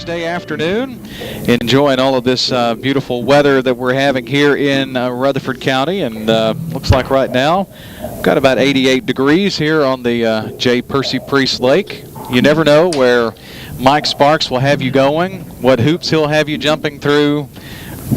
Thursday afternoon. Enjoying all of this beautiful weather that we're having here in Rutherford County. And looks like right now, got about 88 degrees here on the J. Percy Priest Lake. You never know where Mike Sparks will have you going, what hoops he'll have you jumping through,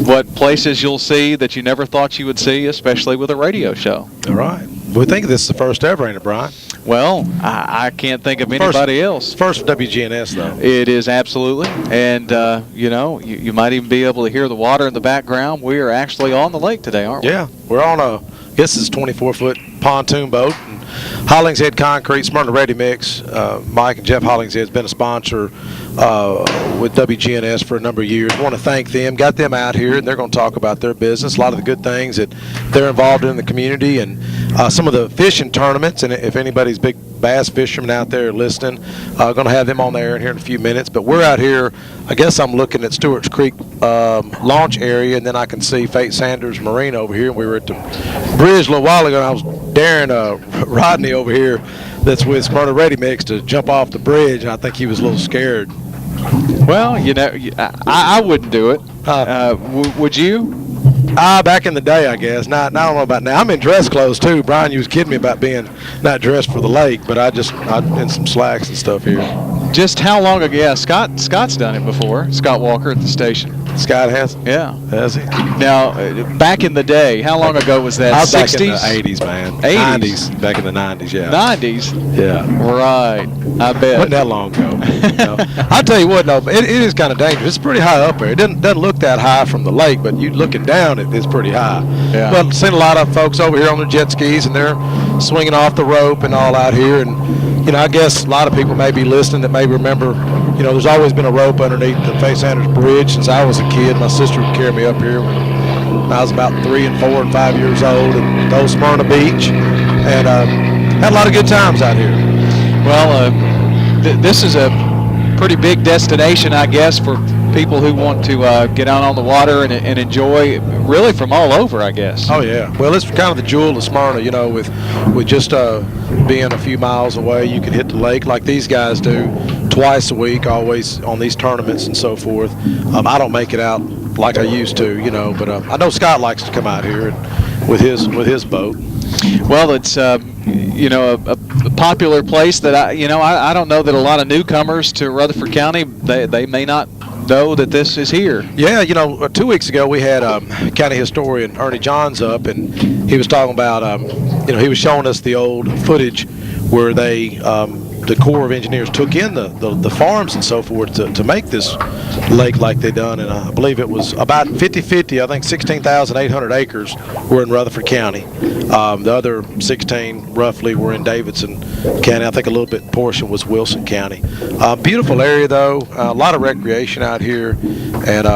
what places you'll see that you never thought you would see, especially with a radio show. All right. We think this is the first ever, ain't it, Brian? Well, I can't think of anybody else. First WGNS, though. It is, absolutely. And, you know, you might even be able to hear the water in the background. We are actually on the lake today, aren't we? Yeah. We're on a, this is 24-foot pontoon boat. And Hollingshead Conrete, Smyrna Ready Mix. Mike and Jeff Hollingshead has been a sponsor with WGNS for a number of years. I want to thank them. Got them out here, and they're going to talk about their business, a lot of the good things that they're involved in the community, and some of the fishing tournaments. And if anybody's big bass fishermen out there listening, going to have them on the air here in a few minutes. But we're out here, I guess I'm looking at Stewart's Creek launch area, and then I can see Fate Sanders Marine over here. We were at the bridge a little while ago, and I was daring Rodney over here that's with Smyrna Ready Mix to jump off the bridge, and I think he was a little scared. Well, you know, I wouldn't do it. Would you? Back in the day, I guess. I don't know about now. I'm in dress clothes, too. Brian, you was kidding me about being not dressed for the lake, but I'm in some slacks and stuff here. Just how long ago? Yeah, Scott's done it before. Scott Walker at the station. Scott has? Yeah. Has he? Now, back in the day, how long ago was that? I was 60s? back in the 80s, man. 80s? 90s. Back in the 90s, yeah. 90s? Yeah. Right. I bet. Wasn't that long ago. I'll tell you what, no, it is kind of dangerous. It's pretty high up there. It doesn't look that high from the lake, but you looking down, it's pretty high. Yeah. But I've seen a lot of folks over here on their jet skis, and they're swinging off the rope and all out here. And, you know, I guess a lot of people may be listening that may remember, you know, there's always been a rope underneath the Fate Sanders Bridge since I was a kid. My sister would carry me up here when I was about 3 and 4 and 5 years old at Old Smyrna Beach, and had a lot of good times out here. Well, this is a pretty big destination, I guess, for people who want to get out on the water and enjoy, really from all over, I guess. Oh yeah. Well, it's kind of the jewel of Smyrna, you know, with just being a few miles away, you can hit the lake like these guys do twice a week, always on these tournaments and so forth. I don't make it out like I used to, you know, but I know Scott likes to come out here and with his boat. Well, it's you know, a popular place that I don't know that a lot of newcomers to Rutherford County, they may not know that this is here. Yeah, you know, 2 weeks ago we had county historian Ernie Johns up, and he was talking about, you know, he was showing us the old footage where they, the Corps of Engineers took in the farms and so forth to make this lake like they done, and I believe it was about 50-50. I think 16,800 acres were in Rutherford County. The other 16 roughly were in Davidson County. I think a little bit portion was Wilson County. Beautiful area though, a lot of recreation out here, and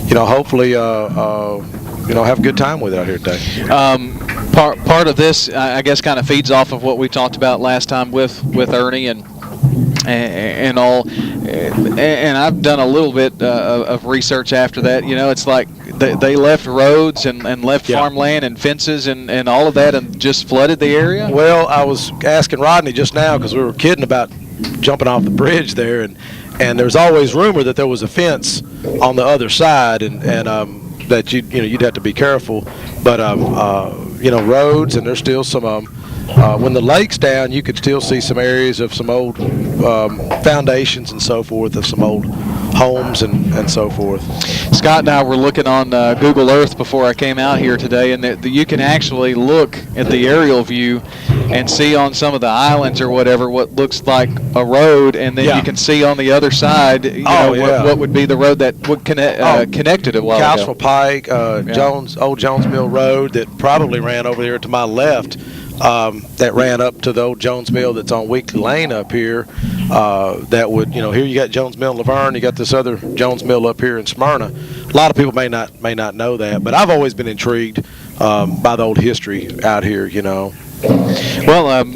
you know, hopefully you know, have a good time with it out here today. Part of this, I guess, kind of feeds off of what we talked about last time with Ernie and all. And I've done a little bit of research after that. You know, it's like they left roads and left farmland and fences and all of that and just flooded the area. Well, I was asking Rodney just now because we were kidding about jumping off the bridge there, and there's always rumor that there was a fence on the other side, and that you'd have to be careful, but you know, roads, and there's still some when the lake's down, you could still see some areas of some old foundations and so forth of some old homes and so forth. Scott and I were looking on Google Earth before I came out here today, and you can actually look at the aerial view and see on some of the islands or whatever what looks like a road, and then you can see on the other side, what would be the road that would connected it. Couchville Pike, Old Jones Mill Road that probably ran over there to my left. That ran up to the old Jones Mill that's on Weekly Lane up here. That would, you know, here you got Jones Mill in Laverne, you got this other Jones Mill up here in Smyrna. A lot of people may not know that, but I've always been intrigued by the old history out here, you know. Well,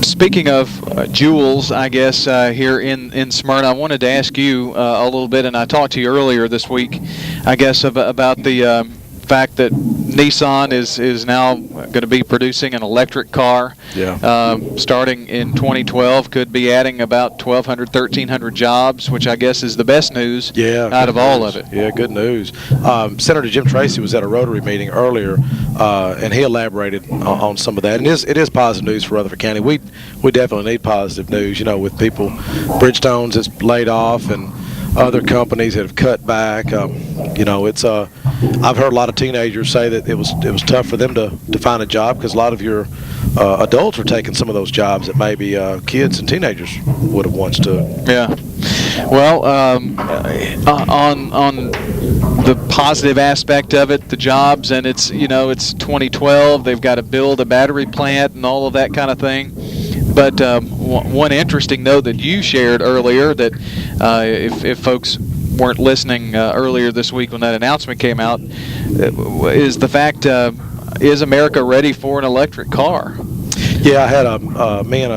speaking of jewels, I guess, here in Smyrna, I wanted to ask you a little bit, and I talked to you earlier this week, I guess, about the fact that Nissan is now going to be producing an electric car. Yeah. Starting in 2012, could be adding about 1,200, 1,300 jobs, which I guess is the best news out of all of it. Yeah, good news. Senator Jim Tracy was at a Rotary meeting earlier, and he elaborated on some of that. And it is positive news for Rutherford County. We definitely need positive news, you know, with people, Bridgestone's that's laid off and other companies that have cut back. You know, it's I've heard a lot of teenagers say that it was tough for them to find a job because a lot of your adults are taking some of those jobs that maybe kids and teenagers would have once took. Yeah. Well, on the positive aspect of it, the jobs, and it's 2012. They've got to build a battery plant and all of that kind of thing. But one interesting note that you shared earlier, that if folks weren't listening earlier this week when that announcement came out, is the fact, is America ready for an electric car? Yeah, I had me and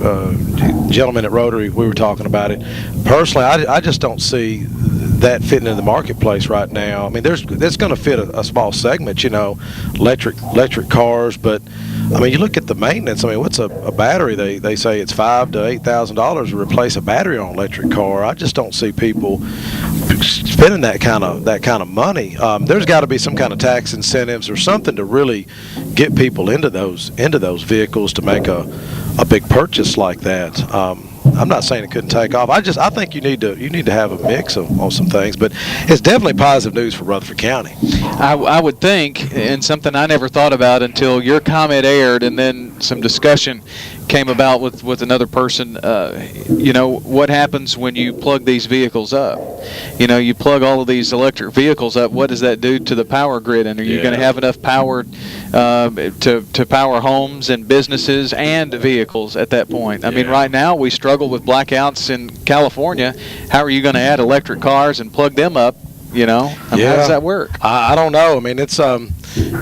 a gentleman at Rotary, we were talking about it. Personally, I just don't see that fitting in the marketplace right now. I mean, that's going to fit a small segment, you know, electric cars, but I mean, you look at the maintenance. I mean, what's a battery? They say it's $5,000 to $8,000 to replace a battery on an electric car. I just don't see people spending that kind of money. There's got to be some kind of tax incentives or something to really get people into those vehicles to make a big purchase like that. I'm not saying it couldn't take off. I think you need to have a mix on some things, but it's definitely positive news for Rutherford County. I would think, and something I never thought about until your comment aired, and then some discussion came about with another person. What happens when you plug these vehicles up? You plug all of these electric vehicles up. What does that do to the power grid? And are you going to have enough power to power homes and businesses and vehicles at that point? I mean, right now we struggle with blackouts in California. How are you going to add electric cars and plug them up? How does that work? I don't know. I mean, it's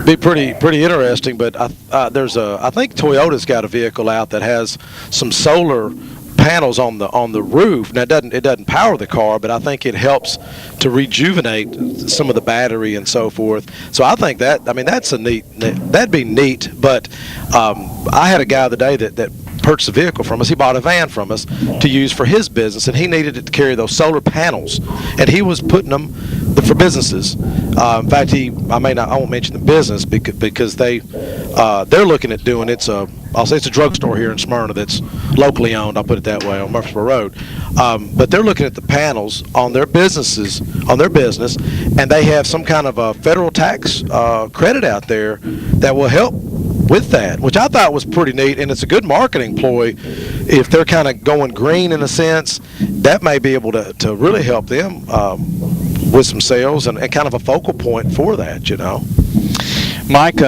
be pretty interesting. But I think Toyota's got a vehicle out that has some solar panels on the roof. Now it doesn't power the car, but I think it helps to rejuvenate some of the battery and so forth. So I think that's that'd be neat. But I had a guy the day that purchased a vehicle from us. He bought a van from us to use for his business, and he needed it to carry those solar panels, and he was putting them for businesses. In fact, I won't mention the business because they're looking at doing I'll say it's a drugstore here in Smyrna that's locally owned. I'll put it that way, on Murfreesboro Road. But they're looking at the panels on their business, and they have some kind of a federal tax credit out there that will help with that, which I thought was pretty neat, and it's a good marketing ploy. If they're kind of going green in a sense, that may be able to really help them with some sales and kind of a focal point for that, Mike,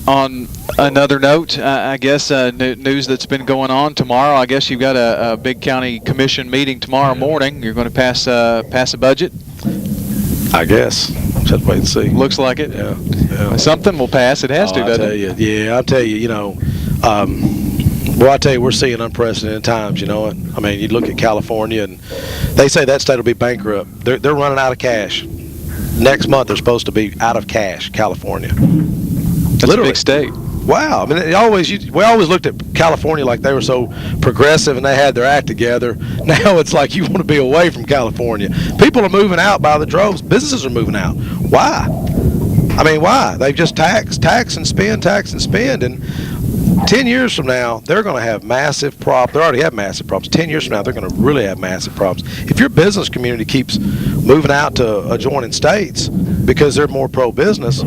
on another note, I guess news that's been going on tomorrow, I guess you've got a big county commission meeting tomorrow morning. You're going to pass a budget? I guess. Just wait and see. Looks like it. Yeah. Something will pass. It has to, doesn't it? Yeah, I'll tell you, I tell you, we're seeing unprecedented times, I mean, you look at California, and they say that state will be bankrupt. They're running out of cash. Next month, they're supposed to be out of cash, California. That's literally a big state. Wow. I mean, we always looked at California like they were so progressive and they had their act together. Now it's like you want to be away from California. People are moving out by the droves. Businesses are moving out. Why? I mean, why? They've just tax and spend. And 10 years from now, they're going to have massive problems. They already have massive problems. 10 years from now, they're going to really have massive problems. If your business community keeps moving out to adjoining states because they're more pro-business,